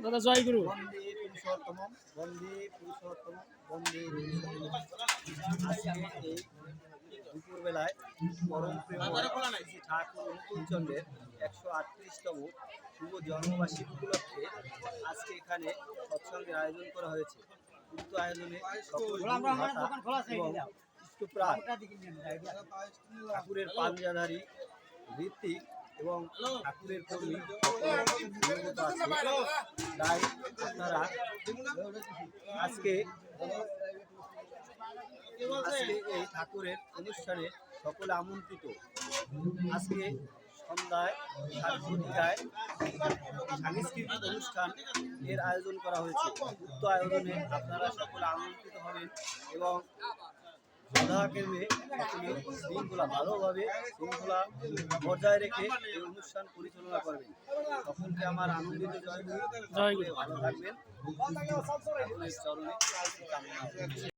দাদা জয় গুরু। বন্দে পুরুষোত্তম, বন্দে পুরুষোত্তম, বন্দে আজকে এই দুপুরবেলায় পরম প্রিয় শ্রী ঠাকুর অনুকূলচন্দ্রের 138তম শুভ জন্মবার্ষিকী উপলক্ষে আজকে এখানে সৎসঙ্গের আয়োজন করা হয়েছে। উক্ত আয়োজনে সকল এবং ইষ্টপ্রাণ ঠাকুরের পাঞ্জাধারী ঋত্বিক এবং ঠাকুরের কর্মী তাই আপনারা আজকে এই ঠাকুরের অনুষ্ঠানে সকলে আমন্ত্রিত। আজকে সন্ধ্যায় সাতঘটিকায় সাংস্কৃতিক অনুষ্ঠান এর আয়োজন করা হয়েছে। উক্ত আয়োজনে আপনারা সকলে আমন্ত্রিত হবেন এবং শ্রদ্ধাকেন্দ্রে সকলে শৃঙ্খলা ভালোভাবে শৃঙ্খলা বজায় রেখে এই অনুষ্ঠান পরিচালনা করবেন। সকলকে আমার আনন্দিত জয় গুরু, ভালো থাকবেন। চরণে কামনা।